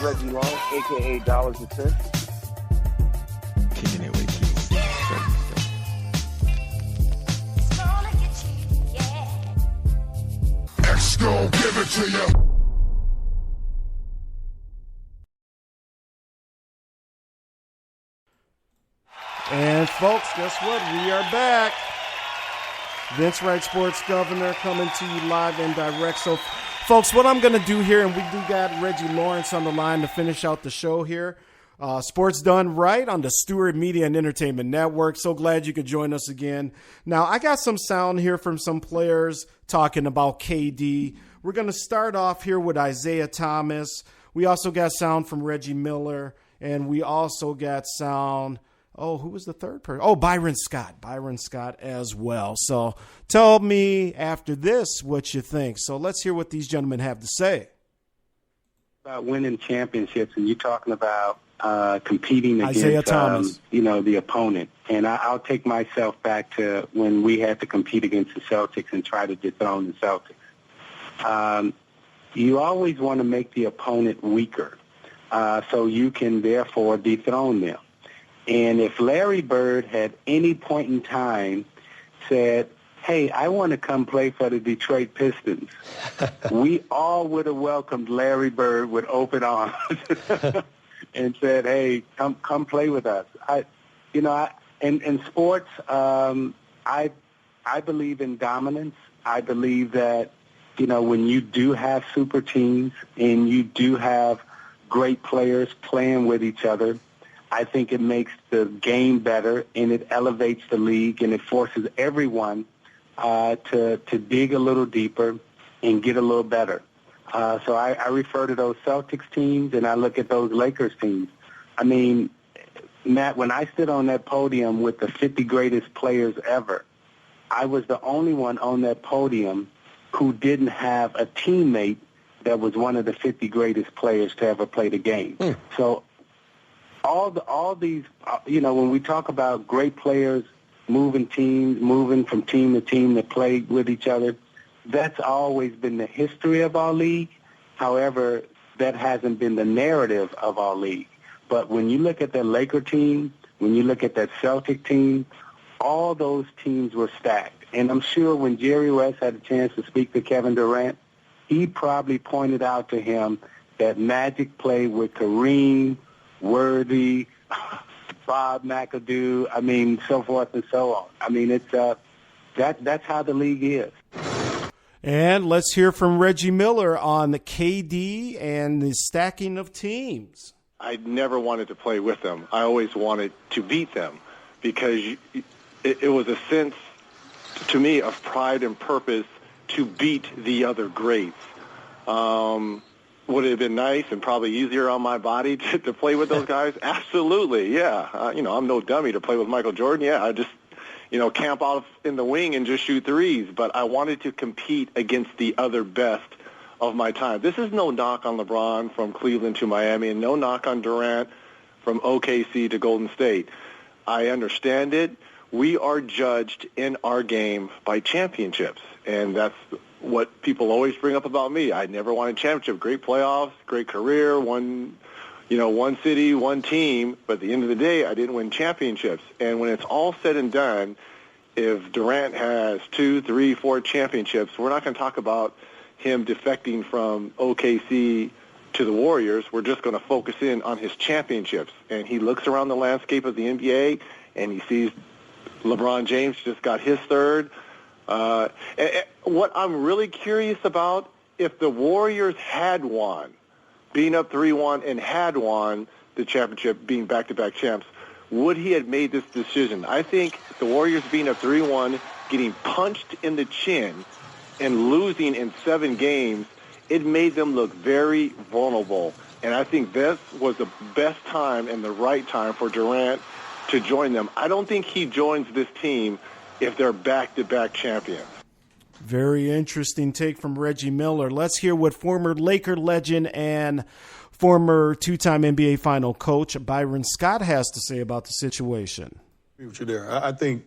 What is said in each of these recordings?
Reggie Lawrence, a.k.a. Dollars and Cents. Kicking it with Keith. X gon' give it to you. And folks, guess what? We are back. Vince Wright, Sports Governor, coming to you live and direct. So, folks, what I'm going to do here, and we do got Reggie Lawrence on the line to finish out the show here. Sports Done Right on the Stewart Media and Entertainment Network. So glad you could join us again. Now, I got some sound here from some players talking about KD. We're going to start off here with Isiah Thomas. We also got sound from Reggie Miller, and we also got sound... Oh, who was the third person? Oh, Byron Scott. Byron Scott as well. So tell me after this what you think. So let's hear what these gentlemen have to say. About winning championships, and you're talking about competing Isiah against, Thomas. The opponent. And I'll take myself back to when we had to compete against the Celtics and try to dethrone the Celtics. You always want to make the opponent weaker so you can, therefore, dethrone them. And if Larry Bird had any point in time said, hey, I want to come play for the Detroit Pistons, we all would have welcomed Larry Bird with open arms and said, hey, come play with us. In sports, I believe in dominance. I believe that, when you do have super teams and you do have great players playing with each other, I think it makes the game better, and it elevates the league, and it forces everyone to dig a little deeper and get a little better. So I refer to those Celtics teams, and I look at those Lakers teams. I mean, Matt, when I stood on that podium with the 50 greatest players ever, I was the only one on that podium who didn't have a teammate that was one of the 50 greatest players to ever play the game. So all these, when we talk about great players moving from team to team to play with each other, that's always been the history of our league. However, that hasn't been the narrative of our league. But when you look at that Laker team, when you look at that Celtic team, all those teams were stacked. And I'm sure when Jerry West had a chance to speak to Kevin Durant, he probably pointed out to him that Magic played with Kareem, Worthy, Bob McAdoo, so forth and so on. It's that's how the league is. And let's hear from Reggie Miller on the KD and the stacking of teams. I never wanted to play with them. I always wanted to beat them because it was a sense to me of pride and purpose to beat the other greats. Would it have been nice and probably easier on my body to play with those guys? Absolutely, yeah. I'm no dummy to play with Michael Jordan. Yeah, I just, camp out in the wing and just shoot threes. But I wanted to compete against the other best of my time. This is no knock on LeBron from Cleveland to Miami and no knock on Durant from OKC to Golden State. I understand it. We are judged in our game by championships, and that's what people always bring up about me. I never won a championship. Great playoffs, great career, one city, one team. But at the end of the day, I didn't win championships. And when it's all said and done, if Durant has 2, 3, 4 championships, we're not going to talk about him defecting from OKC to the Warriors. We're just going to focus in on his championships. And he looks around the landscape of the NBA, and he sees LeBron James just got his third. What I'm really curious about, if the Warriors had won, being up 3-1 and had won the championship, being back-to-back champs, would he have made this decision? I think the Warriors being up 3-1, getting punched in the chin, and losing in 7 games, it made them look very vulnerable. And I think this was the best time and the right time for Durant to join them. I don't think he joins this team if they're back-to-back champions. Very interesting take from Reggie Miller. Let's hear what former Laker legend and former 2-time NBA final coach Byron Scott has to say about the situation. I agree with you there. I think,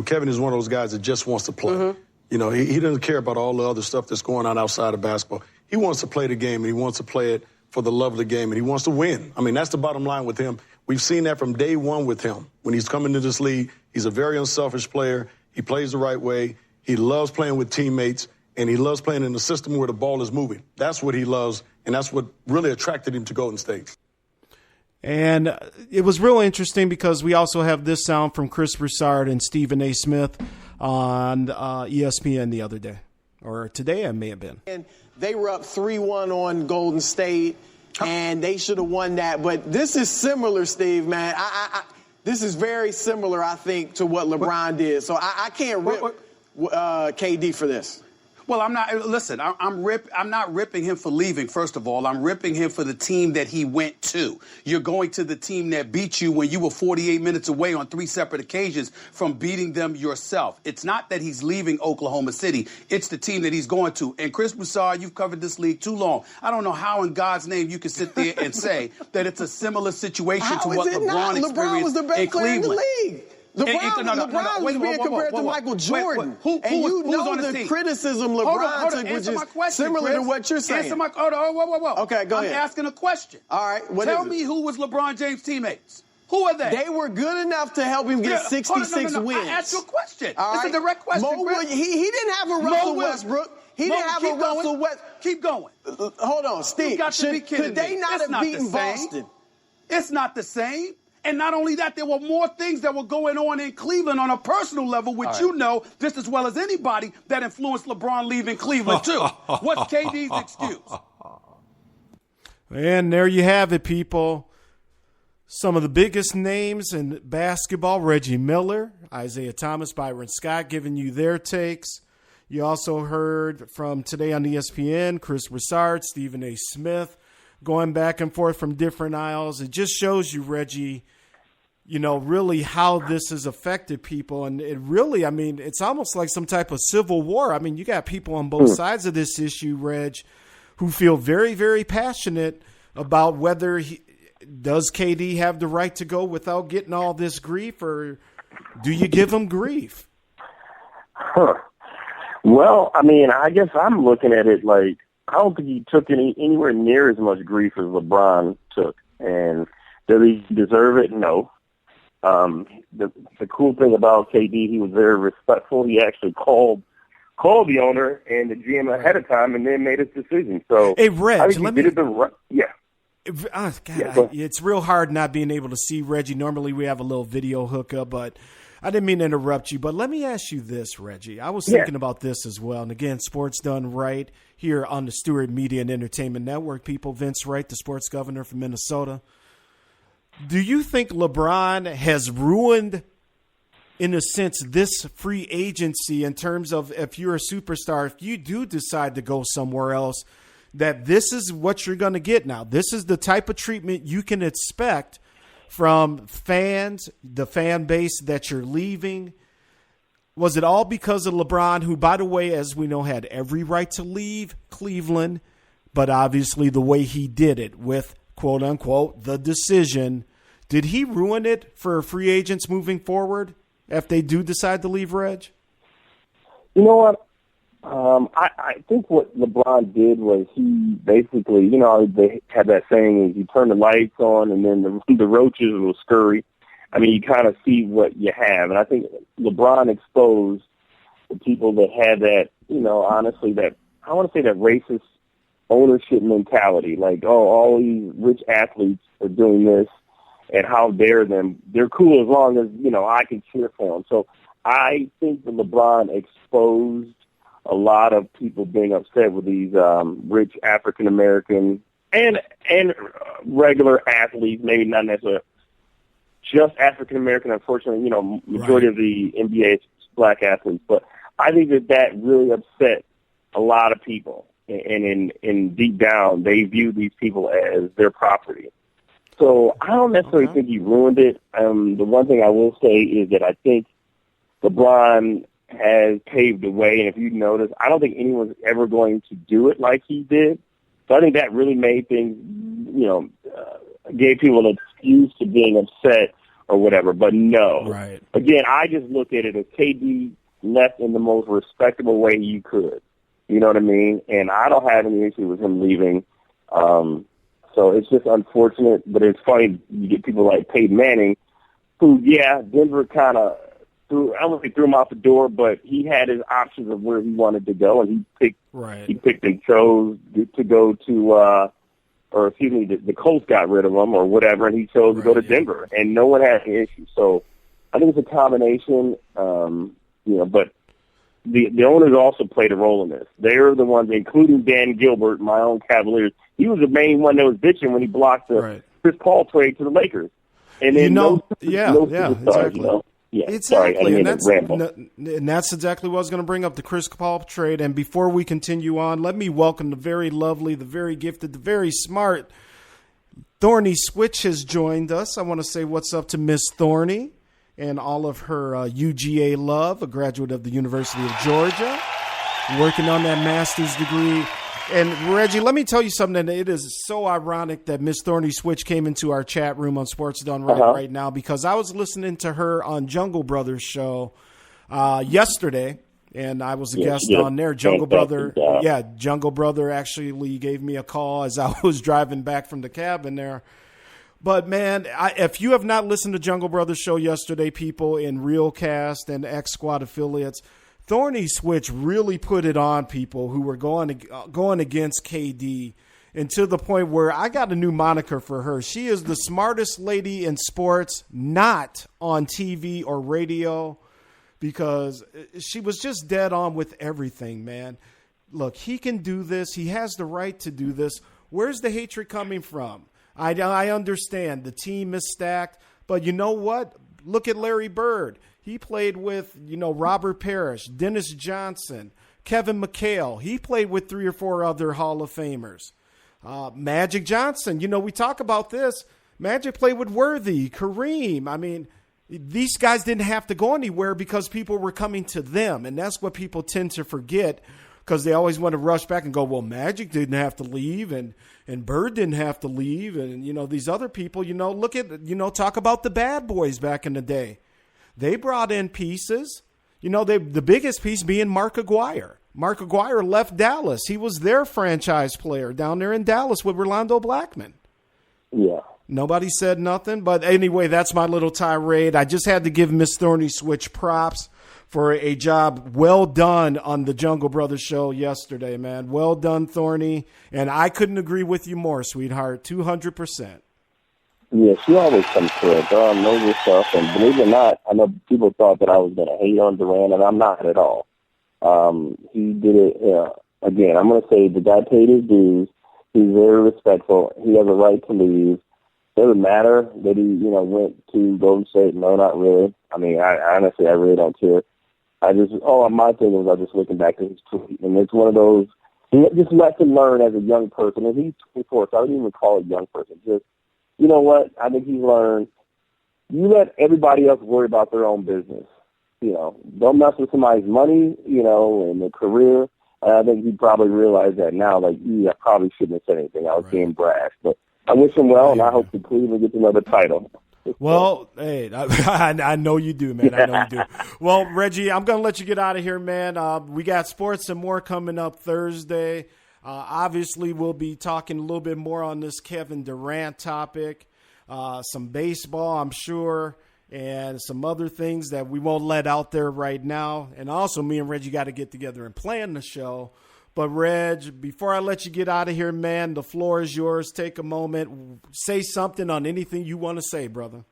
Kevin is one of those guys that just wants to play. Mm-hmm. He doesn't care about all the other stuff that's going on outside of basketball. He wants to play the game, and he wants to play it for the love of the game, and he wants to win. I mean, that's the bottom line with him. We've seen that from day one with him. When he's come into this league, he's a very unselfish player. He plays the right way. He loves playing with teammates, and he loves playing in a system where the ball is moving. That's what he loves, and that's what really attracted him to Golden State. And it was real interesting because we also have this sound from Chris Broussard and Stephen A. Smith on ESPN the other day, or today it may have been. And they were up 3-1 on Golden State, and they should have won that. But this is similar, Steve, man. This is very similar, I think, to what LeBron did. So I can't rip KD for this. Well, I'm not. Listen, I'm not ripping him for leaving. First of all, I'm ripping him for the team that he went to. You're going to the team that beat you when you were 48 minutes away on 3 separate occasions from beating them yourself. It's not that he's leaving Oklahoma City. It's the team that he's going to. And Chris Broussard, you've covered this league too long. I don't know how in God's name you can sit there and say that it's a similar situation to what LeBron experienced LeBron was the best in player in the Cleveland. league. LeBron was being compared to Michael Jordan. And you know the criticism LeBron took, which is similar to what you're saying. Answer my question. Whoa. Okay, go ahead. I'm asking a question. All right, Tell me who was LeBron James' teammates. Who are they? They were good enough to help him get 66 wins. I asked you a question. All right. It's a direct question. He didn't have a Russell Westbrook. He didn't have a Russell Westbrook. Keep going. Hold on, Steve. You got to be kidding Could they not have beaten Boston? It's not the same. And not only that, there were more things that were going on in Cleveland on a personal level, which you know just as well as anybody that influenced LeBron leaving Cleveland, too. What's KD's excuse? And there you have it, people. Some of the biggest names in basketball, Reggie Miller, Isiah Thomas, Byron Scott, giving you their takes. You also heard from today on ESPN, Chris Broussard, Stephen A. Smith, going back and forth from different aisles. It just shows you, Reggie, you know, really how this has affected people. And it really, I mean, it's almost like some type of civil war. I mean, you got people on both sides of this issue, Reg, who feel very, very passionate about whether does KD have the right to go without getting all this grief, or do you give him grief? Well, I mean, I guess I'm looking at it like, I don't think he took anywhere near as much grief as LeBron took. And does he deserve it? No. The cool thing about KD, he was very respectful. He actually called the owner and the GM ahead of time and then made his decision. So, hey, Reg, yeah. Oh, God, it's real hard not being able to see Reggie. Normally we have a little video hookup, but I didn't mean to interrupt you. But let me ask you this, Reggie. I was thinking about this as well. And again, Sports Done Right here on the Stewart Media and Entertainment Network. People, Vince Wright, the sports governor from Minnesota. Do you think LeBron has ruined, in a sense, this free agency in terms of if you're a superstar, if you do decide to go somewhere else, that this is what you're going to get now? This is the type of treatment you can expect from fans, the fan base that you're leaving. Was it all because of LeBron, who, by the way, as we know, had every right to leave Cleveland, but obviously the way he did it with, quote unquote, the decision, did he ruin it for free agents moving forward if they do decide to leave, Reg? You know what? I think what LeBron did was he basically, you know, they had that saying is you turn the lights on and then the roaches will scurry. I mean, you kind of see what you have. And I think LeBron exposed the people that had that, you know, honestly, that, I want to say that racist ownership mentality. Like, oh, all these rich athletes are doing this and how dare them. They're cool as long as, you know, I can cheer for them. So I think that LeBron exposed a lot of people being upset with these rich African-American and regular athletes, maybe not necessarily just African-American. Unfortunately, you know, majority of the NBA is black athletes. But I think that really upset a lot of people. And in deep down, they view these people as their property. So I don't necessarily think he ruined it. The one thing I will say is that I think LeBron has paved the way, and if you notice, I don't think anyone's ever going to do it like he did. So I think that really made things, you know, gave people an excuse to being upset or whatever. But no. Right. Again, I just look at it as KD left in the most respectable way you could. You know what I mean? And I don't have any issue with him leaving. So it's just unfortunate, but it's funny you get people like Peyton Manning, who, Denver kind of I don't know if he threw him out the door, but he had his options of where he wanted to go, and he picked and chose to go to, the Colts got rid of him or whatever, and he chose to go to Denver, and no one had any issue. So I think it's a combination, but the owners also played a role in this. They're the ones, including Dan Gilbert, my own Cavaliers. He was the main one that was bitching when he blocked the Chris Paul trade to the Lakers. And then exactly. Yeah, exactly, and that's exactly what I was going to bring up, the Chris Paul trade. And before we continue on, let me welcome the very lovely, the very gifted, the very smart Thorny Switch has joined us. I want to say what's up to Miss Thorny and all of her UGA love, a graduate of the University of Georgia, working on that master's degree. And, Reggie, let me tell you something. It is so ironic that Miss Thorny Switch came into our chat room on Sports Done Right right now, because I was listening to her on Jungle Brothers show yesterday, and I was a guest on there. Jungle Brother actually gave me a call as I was driving back from the cabin there. But, man, if you have not listened to Jungle Brothers show yesterday, people in Realcast and X Squad affiliates, Thorny Switch really put it on people who were going against KD, and to the point where I got a new moniker for her. She is the smartest lady in sports, not on TV or radio, because she was just dead on with everything, man. Look, he can do this. He has the right to do this. Where's the hatred coming from? I understand the team is stacked, but you know what? Look at Larry Bird. He played with, Robert Parrish, Dennis Johnson, Kevin McHale. He played with 3 or 4 other Hall of Famers. Magic Johnson, we talk about this. Magic played with Worthy, Kareem. I mean, these guys didn't have to go anywhere because people were coming to them. And that's what people tend to forget, because they always want to rush back and go, well, Magic didn't have to leave and Bird didn't have to leave. And, these other people, look at, talk about the bad boys back in the day. They brought in pieces, the biggest piece being Mark Aguirre. Mark Aguirre left Dallas. He was their franchise player down there in Dallas with Rolando Blackman. Yeah. Nobody said nothing. But anyway, that's my little tirade. I just had to give Miss Thorny Switch props for a job well done on the Jungle Brothers show yesterday, man. Well done, Thorny. And I couldn't agree with you more, sweetheart. 200%. Yeah, she always comes correct. Knows her stuff, and believe it or not, I know people thought that I was going to hate on Durant, and I'm not at all. He did it, again, I'm going to say the guy paid his dues. He's very respectful. He has a right to leave. Doesn't matter that he, went to Golden State. No, not really. I mean, I honestly really don't care. My thing was I just looking back at his tweet, and it's one of those, he just lesson learned as a young person, and he's 24, so I don't even call it a young person. Just, you know what? I think he's learned, you let everybody else worry about their own business. Don't mess with somebody's money, and their career. And I think he probably realized that now, I probably shouldn't have said anything. I was being brash. But I wish him well, and I hope that Cleveland gets another title. Well, hey, I know you do, man. I know you do. Well, Reggie, I'm going to let you get out of here, man. We got sports and more coming up Thursday. Obviously, we'll be talking a little bit more on this Kevin Durant topic, some baseball, I'm sure, and some other things that we won't let out there right now. And also, me and Reggie got to get together and plan the show. But, Reg, before I let you get out of here, man, the floor is yours. Take a moment. Say something on anything you want to say, brother.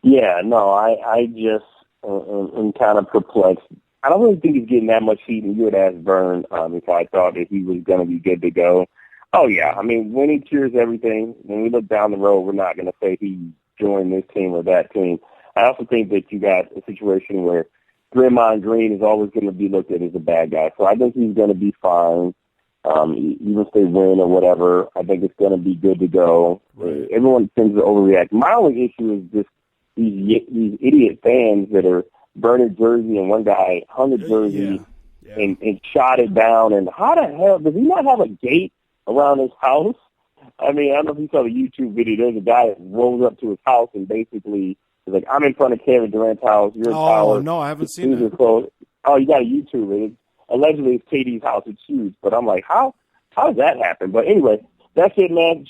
Yeah, no, I just am kind of perplexed. I don't really think he's getting that much heat, and you had asked Vern if I thought that he was going to be good to go. Oh, yeah. I mean, winning cures everything. When we look down the road, we're not going to say he joined this team or that team. I also think that you got a situation where Draymond Green is always going to be looked at as a bad guy. So I think he's going to be fine, even if they win or whatever. I think it's going to be good to go. Everyone tends to overreact. My only issue is just these idiot fans that are burning jersey, and one guy hung a jersey and shot it down. And how the hell does he not have a gate around his house? I mean, I don't know if you saw the YouTube video. There's a guy that rolls up to his house and basically is like, I'm in front of Kevin Durant's house. You're in tower. Oh, no, I haven't seen that. Oh, you got to YouTube it. Allegedly, it's KD's house. It's huge. But I'm like, how does that happen? But anyway, That's it, man.